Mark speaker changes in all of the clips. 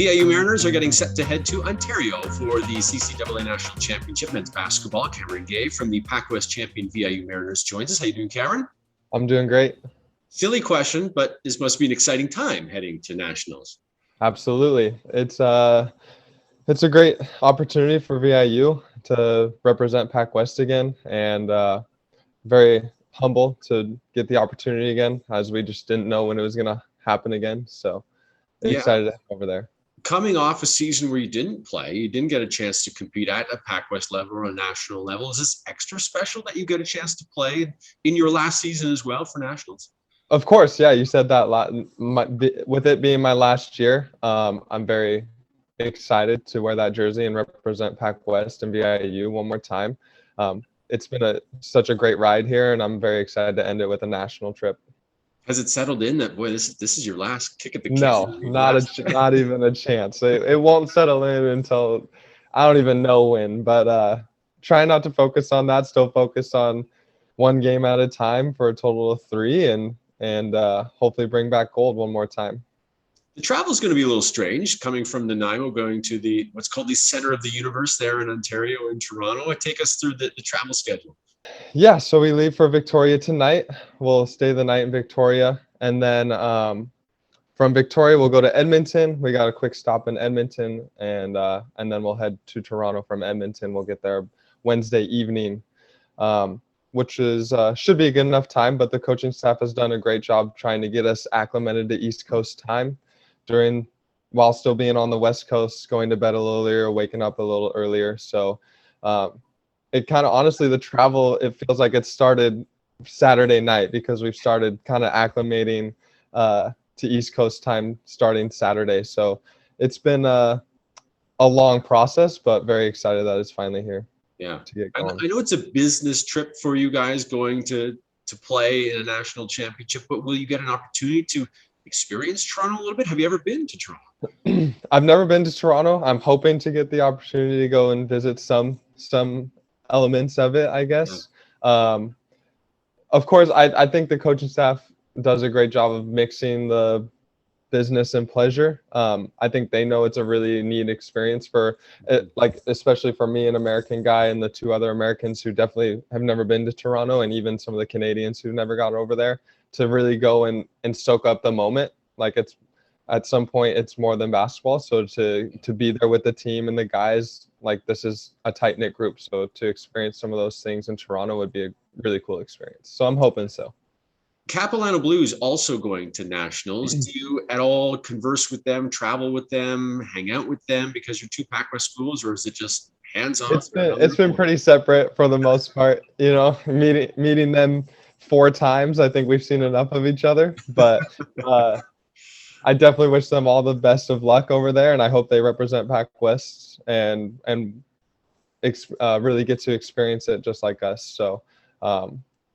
Speaker 1: VIU Mariners are getting set to head to Ontario for the CCAA National Championship men's basketball. Cameron Gay from the PACWEST champion VIU Mariners joins us. How you doing, Cameron?
Speaker 2: I'm doing great.
Speaker 1: Silly question, but this must be an exciting time heading to nationals.
Speaker 2: Absolutely. It's a great opportunity for VIU to represent PACWEST again, and very humble to get the opportunity again, as we just didn't know when it was going to happen again. So excited to head over there.
Speaker 1: Coming off a season where you didn't play, you didn't get a chance to compete at a PACWEST level or a national level. Is this extra special that you get a chance to play in your last season as well for nationals?
Speaker 2: Of course, yeah, you said that. With it being my last year, I'm very excited to wear that jersey and represent PACWEST and VIU one more time. It's been such a great ride here, and I'm very excited to end it with a national trip.
Speaker 1: Has it settled in that, boy, this is your last kick at the can?
Speaker 2: No, not even a chance. It won't settle in until I don't even know when. But try not to focus on that. Still focus on one game at a time for a total of 3, and hopefully bring back gold one more time.
Speaker 1: The travel is going to be a little strange, coming from Nanaimo, going to what's called the center of the universe there in Ontario and Toronto. Take us through the travel schedule.
Speaker 2: Yeah, so we leave for Victoria tonight. We'll stay the night in Victoria, and then from Victoria we'll go to Edmonton. We got a quick stop in Edmonton, and then we'll head to Toronto from Edmonton. We'll get there Wednesday evening, which is should be a good enough time. But the coaching staff has done a great job trying to get us acclimated to East Coast time while still being on the West Coast, going to bed a little earlier, waking up a little earlier. So it kind of, honestly, the travel, it feels like it started Saturday night, because we've started kind of acclimating to East Coast time starting Saturday. So it's been a long process, but very excited that it's finally here.
Speaker 1: Yeah,
Speaker 2: to get going.
Speaker 1: I know it's a business trip for you guys going to play in a national championship, but will you get an opportunity to experience Toronto a little bit? Have you ever been to Toronto?
Speaker 2: I've never been to Toronto. I'm hoping to get the opportunity to go and visit some elements of it, I guess. Yeah. Of course, I think the coaching staff does a great job of mixing the business and pleasure. I think they know it's a really neat experience for it, like especially for me, an American guy, and the 2 other Americans who definitely have never been to Toronto, and even some of the Canadians who never got over there, to really go and soak up the moment. Like, it's at some point it's more than basketball. So to be there with the team and the guys, like, this is a tight-knit group. So to experience some of those things in Toronto would be a really cool experience. So I'm hoping so.
Speaker 1: Capilano Blues also going to nationals. Do you at all converse with them, travel with them, hang out with them because you're 2 PACWEST schools, or is it just hands-off?
Speaker 2: It's been pretty separate for the most part. You know, meeting them 4 times. I think we've seen enough of each other, but I definitely wish them all the best of luck over there, and I hope they represent PACWEST and really get to experience it just like us. So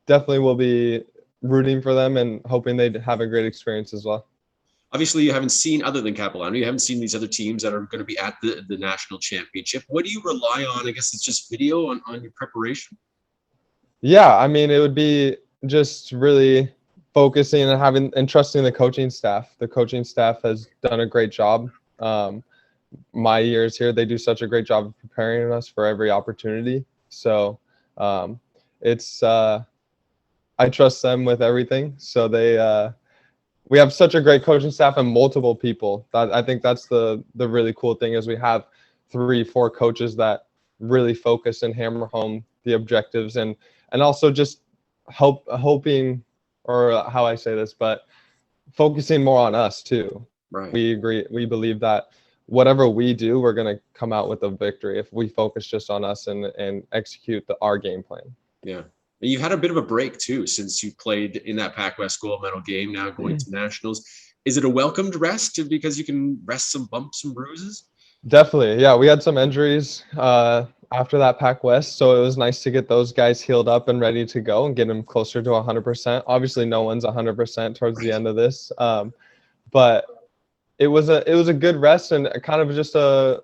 Speaker 2: definitely will be rooting for them and hoping they have a great experience as well.
Speaker 1: Obviously, you haven't seen, other than Capilano, you haven't seen these other teams that are going to be at the national championship. What do you rely on? I guess it's just video on your preparation. Yeah,
Speaker 2: I mean, it would be just really focusing and trusting the coaching staff. The coaching staff has done a great job. My years here, they do such a great job of preparing us for every opportunity. So I trust them with everything. So we have such a great coaching staff and multiple people. I think that's the really cool thing, is we have 3-4 coaches that really focus and hammer home the objectives, and also just hoping, or how I say this, but focusing more on us too.
Speaker 1: Right.
Speaker 2: We believe that whatever we do, we're going to come out with a victory if we focus just on us and execute our game plan.
Speaker 1: Yeah. You've had a bit of a break too since you played in that PACWEST gold medal game, now going to nationals. Is it a welcomed rest because you can rest some bumps and bruises?
Speaker 2: Definitely. Yeah, we had some injuries after that PACWEST, so it was nice to get those guys healed up and ready to go and get them closer to 100%. Obviously, no one's 100% towards the end of this, but it was a good rest and kind of just a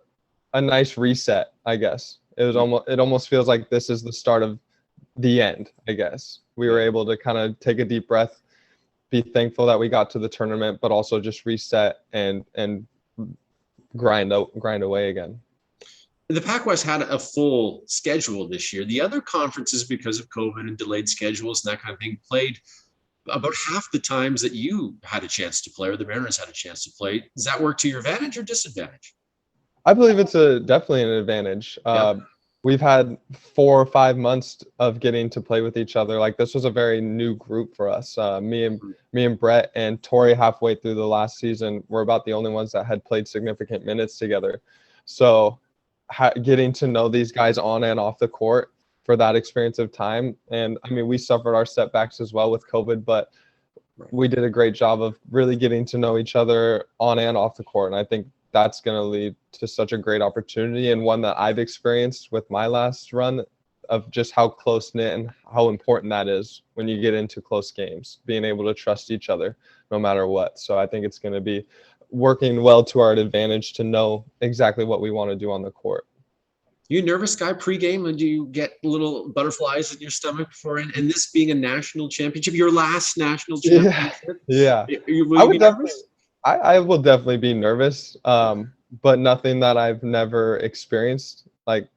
Speaker 2: nice reset, I guess. It almost feels like this is the start of the end, I guess. We were able to kind of take a deep breath, be thankful that we got to the tournament, but also just reset and grind away again.
Speaker 1: The PACWEST had a full schedule this year. The other conferences, because of COVID and delayed schedules and that kind of thing, played about half the times that you had a chance to play, or the Mariners had a chance to play. Does that work to your advantage or disadvantage?
Speaker 2: I believe it's definitely an advantage. We've had 4 or 5 months of getting to play with each other. Like, this was a very new group for us. Me and Brett and Tori, halfway through the last season, were about the only ones that had played significant minutes together. So getting to know these guys on and off the court for that experience of time. And I mean, we suffered our setbacks as well with COVID, but we did a great job of really getting to know each other on and off the court. And I think that's going to lead to such a great opportunity, and one that I've experienced with my last run, of just how close-knit and how important that is when you get into close games, being able to trust each other no matter what. So I think it's going to be working well to our advantage to know exactly what we want to do on the court.
Speaker 1: You a nervous guy pregame, and do you get little butterflies in your stomach before? And this being a national championship, your last national championship,
Speaker 2: yeah. I will definitely be nervous, but nothing that I've never experienced. Like,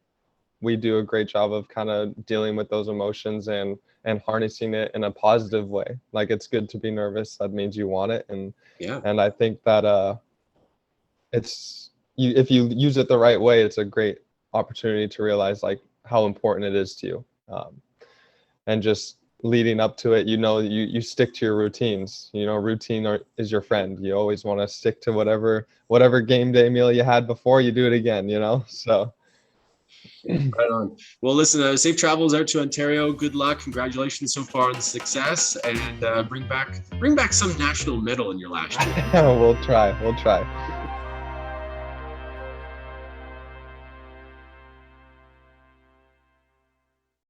Speaker 2: we do a great job of kind of dealing with those emotions and harnessing it in a positive way. Like, it's good to be nervous. That means you want it, and I think that if you use it the right way, it's a great opportunity to realize like how important it is to you, and just leading up to it, you stick to your routines. Routine is your friend. You always want to stick to whatever game day meal you had before, you do it again, so.
Speaker 1: Right on. Well, listen, safe travels out to Ontario. Good luck. Congratulations so far on the success, and bring back some national medal in your last year.
Speaker 2: We'll try.